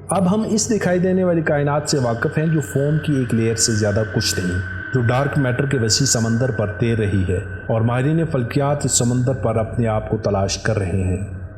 اب ہم اس دکھائی دینے والی کائنات سے واقف ہیں جو فوم کی ایک لیئر سے زیادہ کچھ نہیں، جو ڈارک میٹر کے وسیع سمندر پر تیر رہی ہے، اور ماہرین فلکیات اس سمندر پر اپنے آپ کو تلاش کر رہے ہیں۔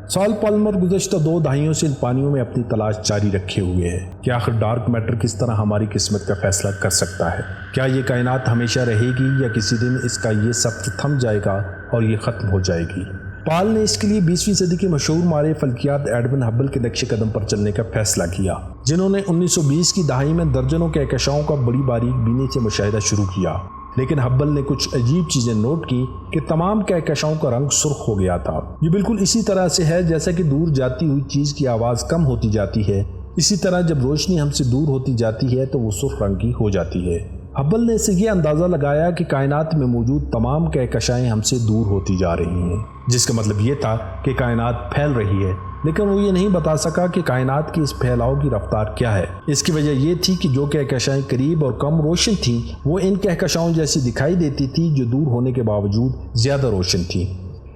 سال پالمر گزشتہ 2 دہائیوں سے ان پانیوں میں اپنی تلاش جاری رکھے ہوئے ہے کہ آخر ڈارک میٹر کس طرح ہماری قسمت کا فیصلہ کر سکتا ہے۔ کیا یہ کائنات ہمیشہ رہے گی یا کسی دن اس کا یہ سفر تھم جائے گا اور یہ ختم ہو جائے گی؟ پال نے اس کے لیے 20ویں صدی کے مشہور ماہر فلکیات ایڈون ہبل کے نقش قدم پر چلنے کا فیصلہ کیا، جنہوں نے 1920 کی دہائی میں درجنوں کہکشاؤں کا بڑی باریک بینی سے مشاہدہ شروع کیا، لیکن ہبل نے کچھ عجیب چیزیں نوٹ کی کہ تمام کہکشاؤں کا رنگ سرخ ہو گیا تھا۔ یہ بالکل اسی طرح سے ہے جیسا کہ دور جاتی ہوئی چیز کی آواز کم ہوتی جاتی ہے، اسی طرح جب روشنی ہم سے دور ہوتی جاتی ہے تو وہ سرخ رنگ کی ہو جاتی ہے۔ ہبل نے اسے یہ اندازہ لگایا کہ کائنات میں موجود تمام کہکشائیں ہم سے دور ہوتی جا رہی ہیں، جس کا مطلب یہ تھا کہ کائنات پھیل رہی ہے، لیکن وہ یہ نہیں بتا سکا کہ کائنات کی اس پھیلاؤ کی رفتار کیا ہے۔ اس کی وجہ یہ تھی کہ جو کہکشائیں قریب اور کم روشن تھیں وہ ان کہکشاؤں جیسی دکھائی دیتی تھی جو دور ہونے کے باوجود زیادہ روشن تھیں۔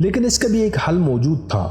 لیکن اس کا بھی ایک حل موجود تھا۔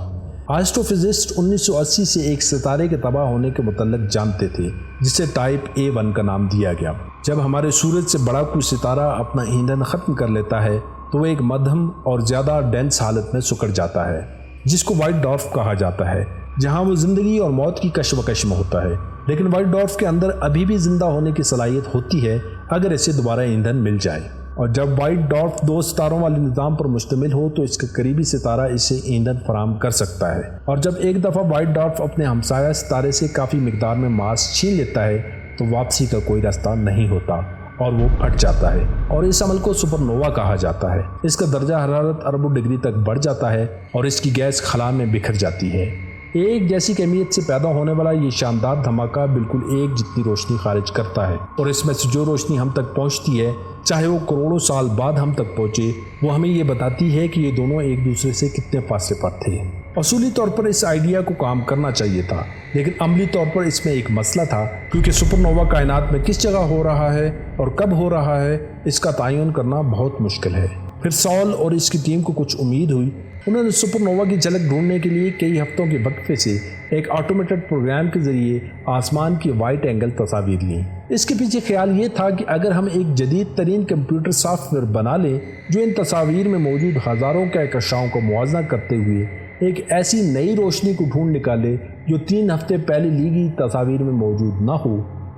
آسٹرو فزسٹ 1980 سے ایک ستارے کے تباہ ہونے کے متعلق جانتے تھے جسے ٹائپ A1 کا نام دیا گیا۔ جب ہمارے سورج سے بڑا کوئی ستارہ اپنا ایندھن ختم کر لیتا ہے تو وہ ایک مدھم اور زیادہ ڈینس حالت میں سکڑ جاتا ہے، جس کو وائٹ ڈارف کہا جاتا ہے، جہاں وہ زندگی اور موت کی کشمکش میں ہوتا ہے۔ لیکن وائٹ ڈارف کے اندر ابھی بھی زندہ ہونے کی صلاحیت ہوتی ہے اگر اسے دوبارہ ایندھن مل جائے، اور جب وائٹ ڈارف 2 ستاروں والے نظام پر مشتمل ہو تو اس کا قریبی ستارہ اسے ایندھن فراہم کر سکتا ہے، اور جب ایک دفعہ وائٹ ڈارف اپنے ہمسایہ ستارے سے کافی مقدار میں ماس چھین لیتا ہے تو واپسی کا کوئی راستہ نہیں ہوتا اور وہ پھٹ جاتا ہے، اور اس عمل کو سپر نووا کہا جاتا ہے۔ اس کا درجہ حرارت اربوں ڈگری تک بڑھ جاتا ہے اور اس کی گیس خلا میں بکھر جاتی ہے۔ ایک جیسی کمیت سے پیدا ہونے والا یہ شاندار دھماکہ بالکل ایک جتنی روشنی خارج کرتا ہے، اور اس میں سے جو روشنی ہم تک پہنچتی ہے، چاہے وہ کروڑوں سال بعد ہم تک پہنچے، وہ ہمیں یہ بتاتی ہے کہ یہ دونوں ایک دوسرے سے کتنے فاصلے پر تھے۔ اصولی طور پر اس آئیڈیا کو کام کرنا چاہیے تھا، لیکن عملی طور پر اس میں ایک مسئلہ تھا، کیونکہ سپر نووا کائنات میں کس جگہ ہو رہا ہے اور کب ہو رہا ہے اس کا تعین کرنا بہت مشکل ہے۔ پھر سال اور اس کی ٹیم کو کچھ امید ہوئی۔ انہوں نے سپر نووا کی جھلک ڈھونڈنے کے لیے کئی ہفتوں کے وقفے سے ایک آٹومیٹڈ پروگرام کے ذریعے آسمان کی وائٹ اینگل تصاویر لیں۔ اس کے پیچھے خیال یہ تھا کہ اگر ہم ایک جدید ترین کمپیوٹر سافٹ ویئر بنا لیں جو ان تصاویر میں موجود ہزاروں کہکشاؤں کو موازنہ کرتے ہوئے ایک ایسی نئی روشنی کو ڈھونڈ نکالے جو 3 ہفتے پہلے لی گئی تصاویر میں موجود نہ ہو،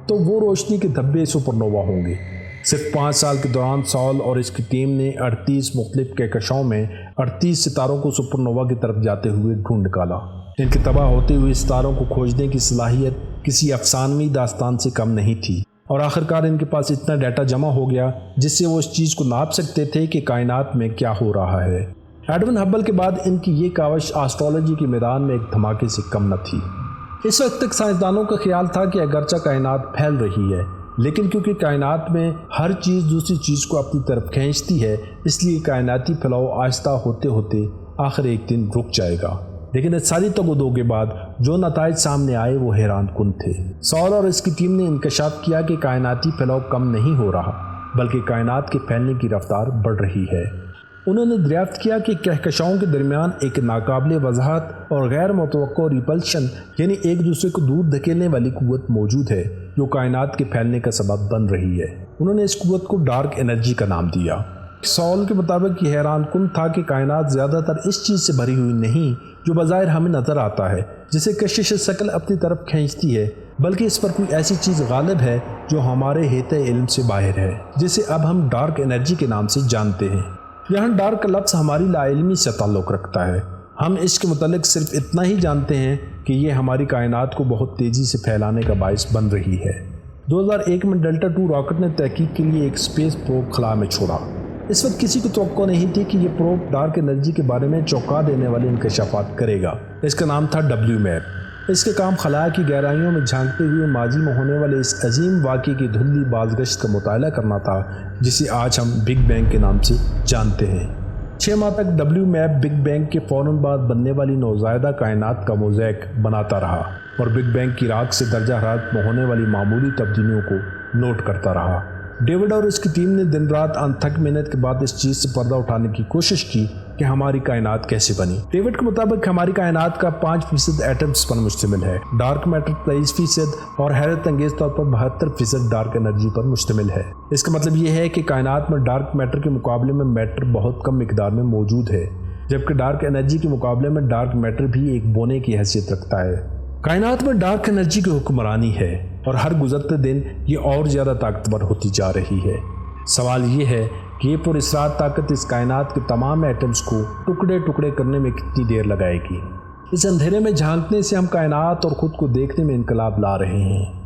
تو وہ روشنی کے دھبے سپر نووا ہوں گے۔ صرف 5 سال کے دوران سال اور اس کی ٹیم نے 38 مختلف کہکشاؤں میں 38 ستاروں کو سپر نووا کی طرف جاتے ہوئے ڈھونڈ نکالا۔ ان کے تباہ ہوتے ہوئے ستاروں کو کھوجنے کی صلاحیت کسی افسانوی داستان سے کم نہیں تھی، اور آخرکار ان کے پاس اتنا ڈیٹا جمع ہو گیا جس سے وہ اس چیز کو ناپ سکتے تھے کہ کائنات میں کیا ہو رہا ہے۔ ایڈون ہبل کے بعد ان کی یہ کاوش آسٹرولوجی کے میدان میں ایک دھماکے سے کم نہ تھی۔ اس وقت تک سائنسدانوں کا خیال تھا کہ اگرچہ کائنات پھیل رہی ہے، لیکن کیونکہ کائنات میں ہر چیز دوسری چیز کو اپنی طرف کھینچتی ہے، اس لیے کائناتی پھیلاؤ آہستہ ہوتے ہوتے آخر ایک دن رک جائے گا۔ لیکن اس ساری تگ و دو کے بعد جو نتائج سامنے آئے وہ حیران کن تھے۔ سال اور اس کی ٹیم نے انکشاف کیا کہ کائناتی پھیلاؤ کم نہیں ہو رہا، بلکہ کائنات کے پھیلنے کی رفتار بڑھ رہی ہے۔ انہوں نے دریافت کیا کہ کہکشاؤں کے درمیان ایک ناقابل وضاحت اور غیر متوقع ریپلشن، یعنی ایک دوسرے کو دور دھکیلنے والی قوت موجود ہے جو کائنات کے پھیلنے کا سبب بن رہی ہے۔ انہوں نے اس قوت کو ڈارک انرجی کا نام دیا۔ سال کے مطابق یہ حیران کن تھا کہ کائنات زیادہ تر اس چیز سے بھری ہوئی نہیں جو بظاہر ہمیں نظر آتا ہے، جسے کشش ثقل اپنی طرف کھینچتی ہے، بلکہ اس پر کوئی ایسی چیز غالب ہے جو ہمارے حیطۂ علم سے باہر ہے، جسے اب ہم ڈارک انرجی کے نام سے جانتے ہیں۔ یہاں ڈارک کا لفظ ہماری لا علمی سے تعلق رکھتا ہے۔ ہم اس کے متعلق صرف اتنا ہی جانتے ہیں کہ یہ ہماری کائنات کو بہت تیزی سے پھیلانے کا باعث بن رہی ہے۔ 2001 میں ڈیلٹا 2 راکٹ نے تحقیق کے لیے ایک اسپیس پروب خلا میں چھوڑا۔ اس وقت کسی کو توقع نہیں تھی کہ یہ پروب ڈارک انرجی کے بارے میں چونکا دینے والے انکشافات کرے گا۔ اس کا نام تھا WMAP۔ اس کے کام خلا کی گہرائیوں میں جھانکتے ہوئے ماضی میں ہونے والے اس عظیم واقعے کی دھندلی بازگشت کا مطالعہ کرنا تھا جسے آج ہم بگ بینگ کے نام سے جانتے ہیں۔ 6 ماہ تک WMAP بگ بینگ کے فوراً بعد بننے والی نوزائیدہ کائنات کا موزیک بناتا رہا اور بگ بینگ کی راک سے درجہ حرارت میں ہونے والی معمولی تبدیلیوں کو نوٹ کرتا رہا۔ ڈیوڈ اور اس کی ٹیم نے دن رات انتھک محنت کے بعد اس چیز سے پردہ اٹھانے کی کوشش کی کہ ہماری کائنات کیسے بنی۔ ڈیوڈ کے مطابق ہماری کائنات کا 5% ایٹمز پر مشتمل ہے، ڈارک میٹر 23% اور حیرت انگیز طور پر 72% ڈارک انرجی پر مشتمل ہے۔ اس کا مطلب یہ ہے کہ کائنات میں ڈارک میٹر کے مقابلے میں میٹر بہت کم مقدار میں موجود ہے، جبکہ ڈارک انرجی کے مقابلے میں ڈارک میٹر بھی ایک بونے کی حیثیت رکھتا ہے۔ کائنات میں ڈارک انرجی کی حکمرانی ہے اور ہر گزرتے دن یہ اور زیادہ طاقتور ہوتی جا رہی ہے۔ سوال یہ ہے کہ یہ پراسرار طاقت اس کائنات کے تمام ایٹمز کو ٹکڑے ٹکڑے کرنے میں کتنی دیر لگائے گی۔ اس اندھیرے میں جھانکنے سے ہم کائنات اور خود کو دیکھنے میں انقلاب لا رہے ہیں۔